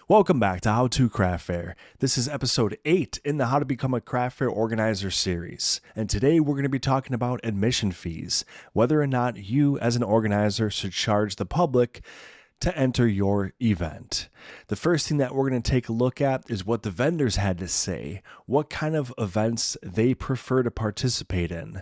Welcome back to How to Craft Fair. This is episode 8 in the How to Become a Craft Fair Organizer series. And today we're going to be talking about admission fees, whether or not you as an organizer should charge the public to enter your event. The first thing that we're going to take a look at is what the vendors had to say, what kind of events they prefer to participate in.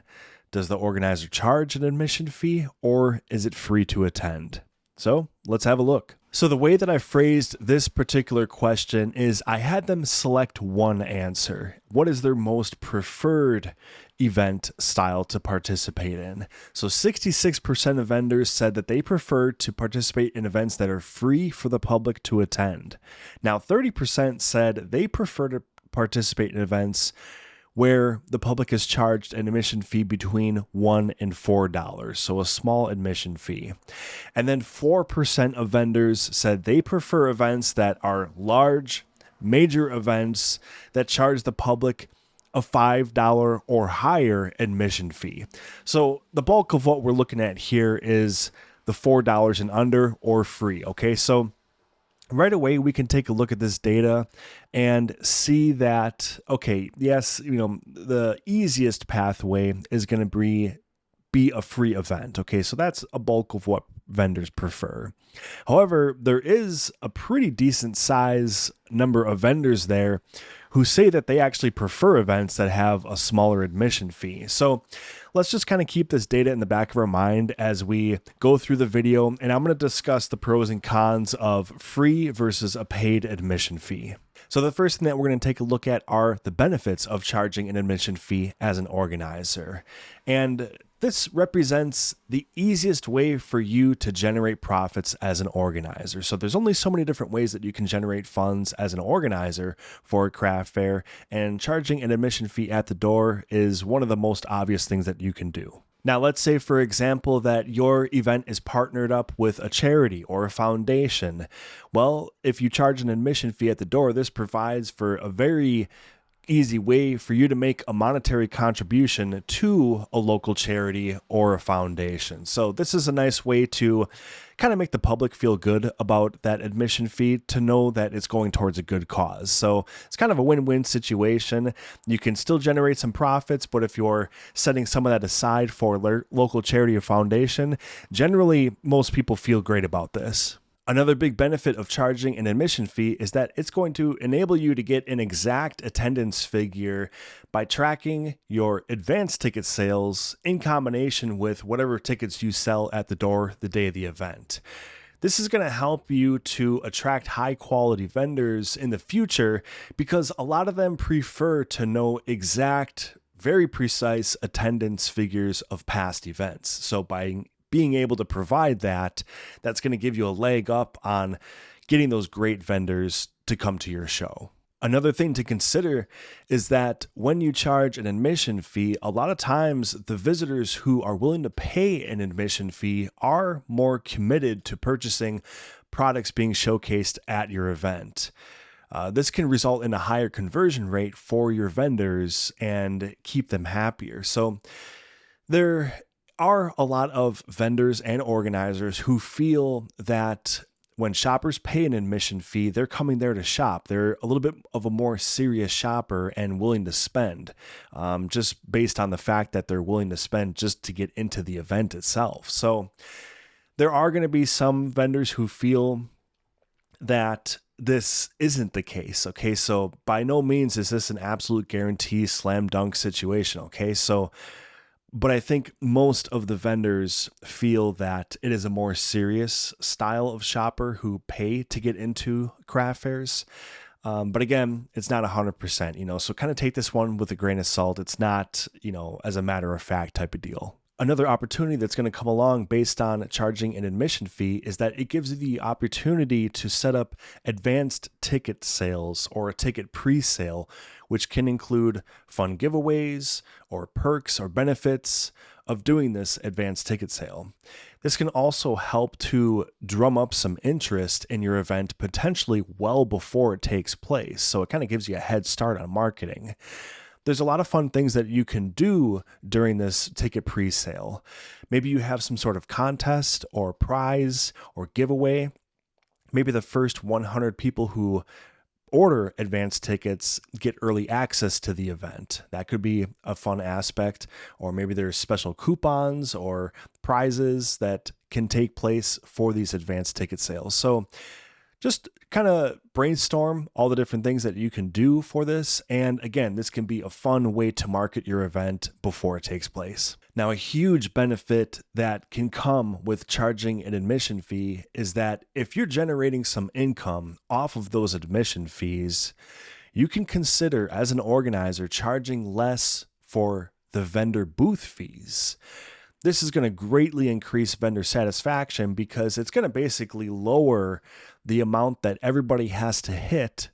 Does the organizer charge an admission fee or is it free to attend? So let's have a look. So the way that I phrased this particular question is I had them select one answer. What is their most preferred event style to participate in? So 66% of vendors said that they prefer to participate in events that are free for the public to attend. Now 30% said they prefer to participate in events where the public is charged an admission fee between $1 and $4, so a small admission fee. And then 4% of vendors said they prefer events that are large, major events that charge the public a $5 or higher admission fee. So the bulk of what we're looking at here is the $4 and under or free, okay? So right away, we can take a look at this data and see that, okay, yes, the easiest pathway is going to be a free event. Okay, so that's a bulk of what vendors prefer. However, there is a pretty decent size number of vendors there who say that they actually prefer events that have a smaller admission fee. So let's just kind of keep this data in the back of our mind as we go through the video, and I'm going to discuss the pros and cons of free versus a paid admission fee. So the first thing that we're going to take a look at are the benefits of charging an admission fee as an organizer. And this represents the easiest way for you to generate profits as an organizer. So there's only so many different ways that you can generate funds as an organizer for a craft fair, and charging an admission fee at the door is one of the most obvious things that you can do. Now, let's say, for example, that your event is partnered up with a charity or a foundation. Well, if you charge an admission fee at the door, this provides for a very easy way for you to make a monetary contribution to a local charity or a foundation. So this is a nice way to kind of make the public feel good about that admission fee, to know that it's going towards a good cause. So it's kind of a win-win situation. You can still generate some profits, but if you're setting some of that aside for local charity or foundation, generally most people feel great about this. Another big benefit of charging an admission fee is that it's going to enable you to get an exact attendance figure by tracking your advance ticket sales in combination with whatever tickets you sell at the door the day of the event. This is going to help you to attract high quality vendors in the future because a lot of them prefer to know exact, very precise attendance figures of past events. So by being able to provide that, that's going to give you a leg up on getting those great vendors to come to your show. Another thing to consider is that when you charge an admission fee, a lot of times the visitors who are willing to pay an admission fee are more committed to purchasing products being showcased at your event. This can result in a higher conversion rate for your vendors and keep them happier. So there are a lot of vendors and organizers who feel that when shoppers pay an admission fee, they're coming there to shop. They're a little bit of a more serious shopper and willing to spend, just based on the fact that they're willing to spend just to get into the event itself. So there are going to be some vendors who feel that this isn't the case. Okay, so by no means is this an absolute guarantee slam dunk situation. Okay, but I think most of the vendors feel that it is a more serious style of shopper who pay to get into craft fairs. But again, it's not 100%, so kind of take this one with a grain of salt. It's not, as a matter of fact type of deal. Another opportunity that's going to come along based on charging an admission fee is that it gives you the opportunity to set up advanced ticket sales or a ticket pre-sale, which can include fun giveaways or perks or benefits of doing this advanced ticket sale. This can also help to drum up some interest in your event potentially well before it takes place. So it kind of gives you a head start on marketing. There's a lot of fun things that you can do during this ticket pre-sale. Maybe you have some sort of contest or prize or giveaway maybe the first 100 people who order advance tickets get early access to the event. That could be a fun aspect. Or maybe there's special coupons or prizes that can take place for these advance ticket sales. So just kind of brainstorm all the different things that you can do for this. And again, this can be a fun way to market your event before it takes place. Now, a huge benefit that can come with charging an admission fee is that if you're generating some income off of those admission fees, you can consider as an organizer charging less for the vendor booth fees. This is going to greatly increase vendor satisfaction because it's going to basically lower the amount that everybody has to hit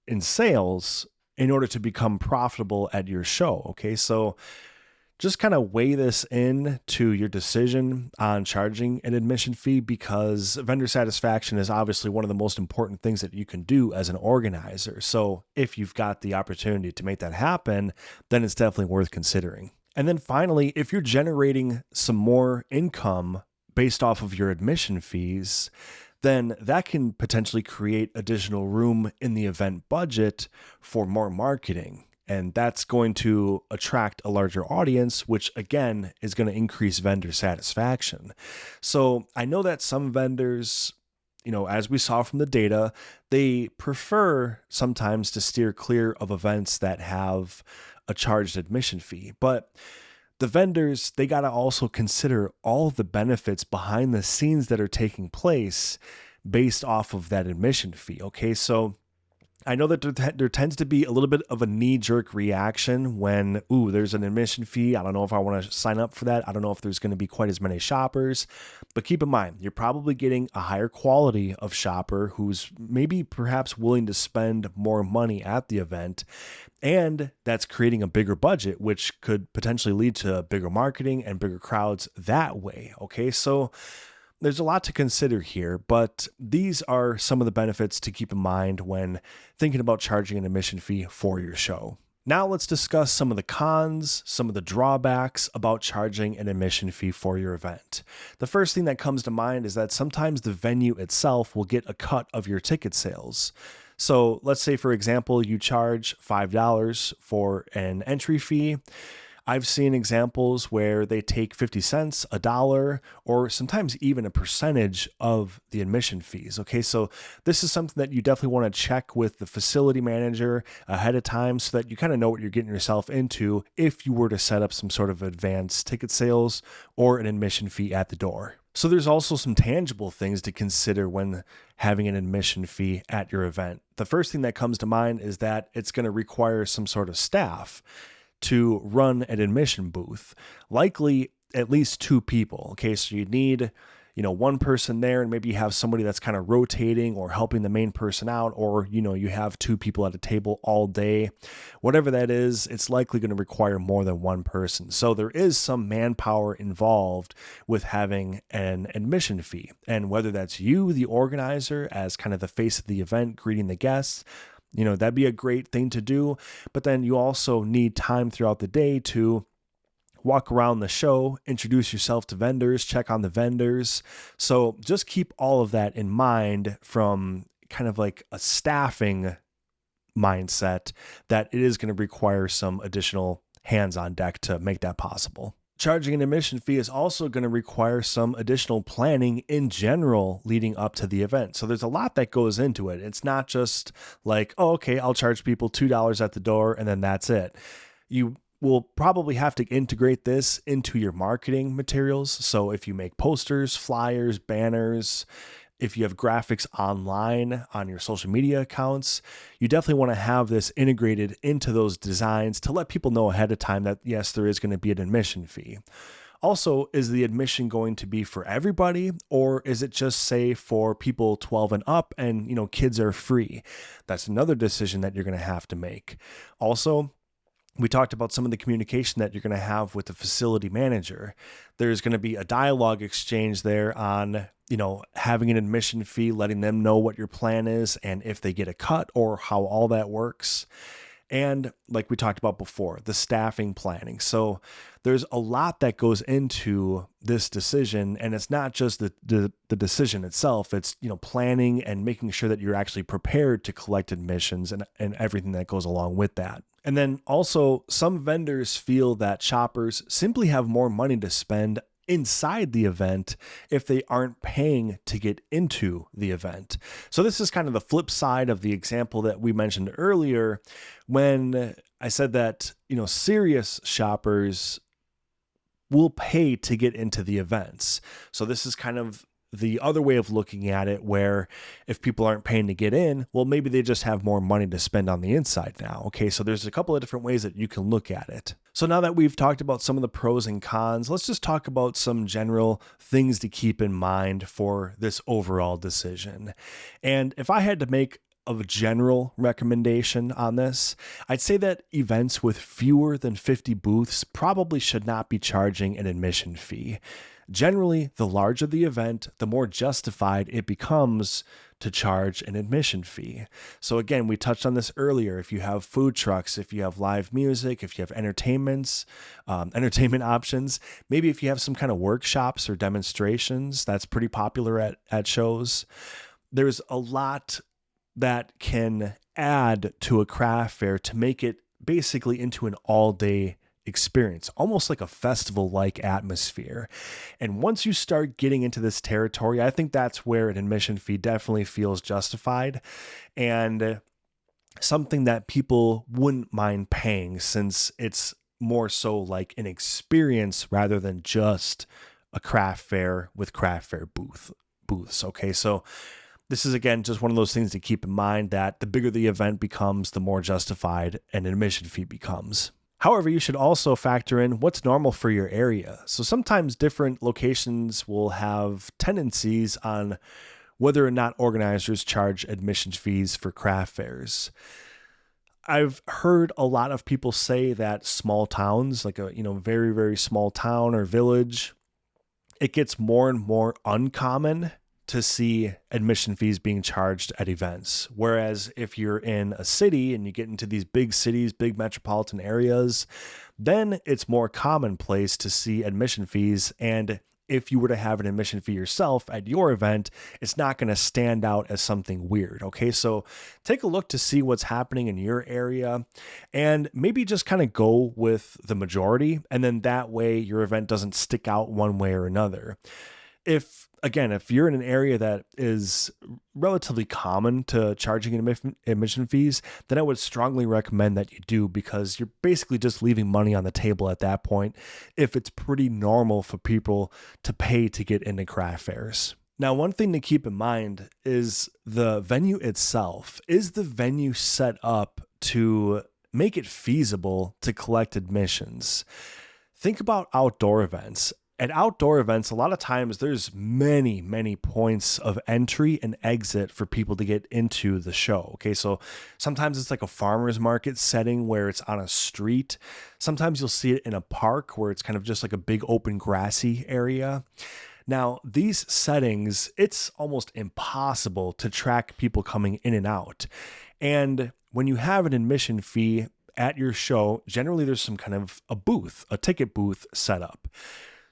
in sales in order to become profitable at your show. Okay, so just kind of weigh this in to your decision on charging an admission fee, because vendor satisfaction is obviously one of the most important things that you can do as an organizer. So if you've got the opportunity to make that happen, then it's definitely worth considering. And then finally, if you're generating some more income based off of your admission fees, then that can potentially create additional room in the event budget for more marketing. And that's going to attract a larger audience, which again is going to increase vendor satisfaction. So I know that some vendors, as we saw from the data, they prefer sometimes to steer clear of events that have a charged admission fee. But the vendors, they got to also consider all the benefits behind the scenes that are taking place based off of that admission fee. Okay, so I know that there tends to be a little bit of a knee-jerk reaction when, there's an admission fee. I don't know if I want to sign up for that. I don't know if there's going to be quite as many shoppers. But keep in mind, you're probably getting a higher quality of shopper who's maybe perhaps willing to spend more money at the event. And that's creating a bigger budget, which could potentially lead to bigger marketing and bigger crowds that way. Okay, so there's a lot to consider here, but these are some of the benefits to keep in mind when thinking about charging an admission fee for your show. Now let's discuss some of the cons, some of the drawbacks about charging an admission fee for your event. The first thing that comes to mind is that sometimes the venue itself will get a cut of your ticket sales. So let's say, for example, you charge $5 for an entry fee. I've seen examples where they take 50 cents, $1, or sometimes even a percentage of the admission fees. Okay, so this is something that you definitely want to check with the facility manager ahead of time so that you kind of know what you're getting yourself into if you were to set up some sort of advanced ticket sales or an admission fee at the door. So there's also some tangible things to consider when having an admission fee at your event. The first thing that comes to mind is that it's going to require some sort of staff to run an admission booth, likely at least 2 people. Okay, so you need, one person there, and maybe you have somebody that's kind of rotating or helping the main person out, or, you have 2 people at a table all day. Whatever that is, it's likely going to require more than 1 person. So there is some manpower involved with having an admission fee. And whether that's you, the organizer, as kind of the face of the event, greeting the guests, that'd be a great thing to do. But then you also need time throughout the day to walk around the show, introduce yourself to vendors, check on the vendors. So just keep all of that in mind from kind of like a staffing mindset, that it is going to require some additional hands on deck to make that possible. Charging an admission fee is also going to require some additional planning in general leading up to the event. So there's a lot that goes into it. It's not just like, okay, I'll charge people $2 at the door and then that's it. You will probably have to integrate this into your marketing materials. So if you make posters, flyers, banners, if you have graphics online on your social media accounts, you definitely want to have this integrated into those designs to let people know ahead of time that, yes, there is going to be an admission fee. Also, is the admission going to be for everybody, or is it just, say, for people 12 and up and, kids are free? That's another decision that you're going to have to make. Also, we talked about some of the communication that you're going to have with the facility manager. There's going to be a dialogue exchange there on, having an admission fee, letting them know what your plan is and if they get a cut or how all that works. And like we talked about before, the staffing planning. So there's a lot that goes into this decision, and it's not just the decision itself. It's, planning and making sure that you're actually prepared to collect admissions and everything that goes along with that. And then also, some vendors feel that shoppers simply have more money to spend inside the event if they aren't paying to get into the event. So this is kind of the flip side of the example that we mentioned earlier when I said that, serious shoppers will pay to get into the events. So this is kind of the other way of looking at it, where if people aren't paying to get in, well, maybe they just have more money to spend on the inside now. Okay, so there's a couple of different ways that you can look at it. So now that we've talked about some of the pros and cons, let's just talk about some general things to keep in mind for this overall decision. And if I had to make a general recommendation on this, I'd say that events with fewer than 50 booths probably should not be charging an admission fee. Generally, the larger the event, the more justified it becomes to charge an admission fee. So again, we touched on this earlier. If you have food trucks, if you have live music, if you have entertainment options, maybe if you have some kind of workshops or demonstrations, that's pretty popular at shows. There's a lot that can add to a craft fair to make it basically into an all-day experience, almost like a festival-like atmosphere. And once you start getting into this territory, I think that's where an admission fee definitely feels justified and something that people wouldn't mind paying, since it's more so like an experience rather than just a craft fair with craft fair booths. Okay, so this is, again, just one of those things to keep in mind, that the bigger the event becomes, the more justified an admission fee becomes. However, you should also factor in what's normal for your area. So sometimes different locations will have tendencies on whether or not organizers charge admission fees for craft fairs. I've heard a lot of people say that small towns, like a very, very small town or village, it gets more and more uncommon to see admission fees being charged at events. Whereas if you're in a city and you get into these big cities, big metropolitan areas, then it's more commonplace to see admission fees. And if you were to have an admission fee yourself at your event, it's not going to stand out as something weird. Okay, so take a look to see what's happening in your area and maybe just kind of go with the majority. And then that way your event doesn't stick out one way or another. If you're in an area that is relatively common to charging admission fees, then I would strongly recommend that you do, because you're basically just leaving money on the table at that point if it's pretty normal for people to pay to get into craft fairs. Now, one thing to keep in mind is the venue itself. Is the venue set up to make it feasible to collect admissions? Think about outdoor events. At outdoor events, a lot of times there's many, many points of entry and exit for people to get into the show. Okay, so sometimes it's like a farmer's market setting where it's on a street. Sometimes you'll see it in a park where it's kind of just like a big open grassy area. Now, these settings, it's almost impossible to track people coming in and out. And when you have an admission fee at your show, generally there's some kind of a ticket booth set up.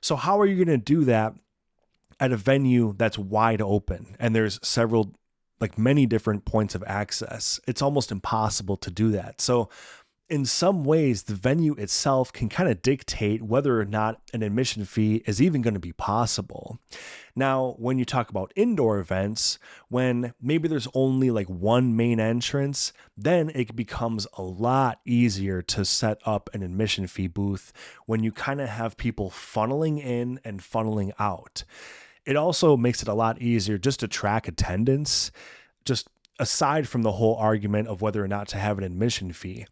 So how are you going to do that at a venue that's wide open and there's many different points of access? It's almost impossible to do that. So in some ways, the venue itself can kind of dictate whether or not an admission fee is even going to be possible. Now, when you talk about indoor events, when maybe there's only like one main entrance, then it becomes a lot easier to set up an admission fee booth when you kind of have people funneling in and funneling out. It also makes it a lot easier just to track attendance, just aside from the whole argument of whether or not to have an admission fee.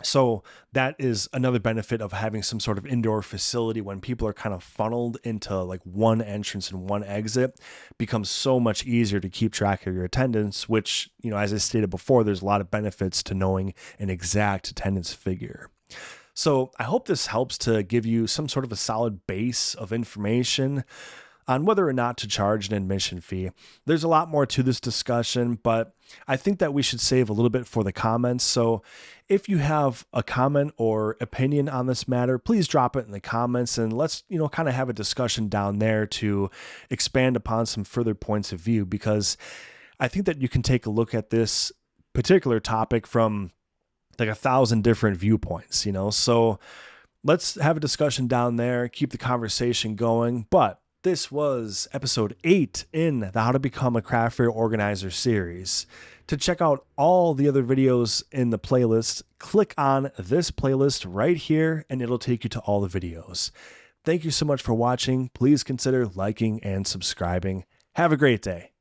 So that is another benefit of having some sort of indoor facility. When people are kind of funneled into like one entrance and one exit, becomes so much easier to keep track of your attendance, which, as I stated before, there's a lot of benefits to knowing an exact attendance figure. So I hope this helps to give you some sort of a solid base of information. on whether or not to charge an admission fee. There's a lot more to this discussion, but I think that we should save a little bit for the comments. So if you have a comment or opinion on this matter, please drop it in the comments and let's, kind of have a discussion down there to expand upon some further points of view, because I think that you can take a look at this particular topic from like 1,000 different viewpoints, so let's have a discussion down there, keep the conversation going. But this was episode 8 in the How to Become a Craft Fair Organizer series. To check out all the other videos in the playlist, click on this playlist right here and it'll take you to all the videos. Thank you so much for watching. Please consider liking and subscribing. Have a great day.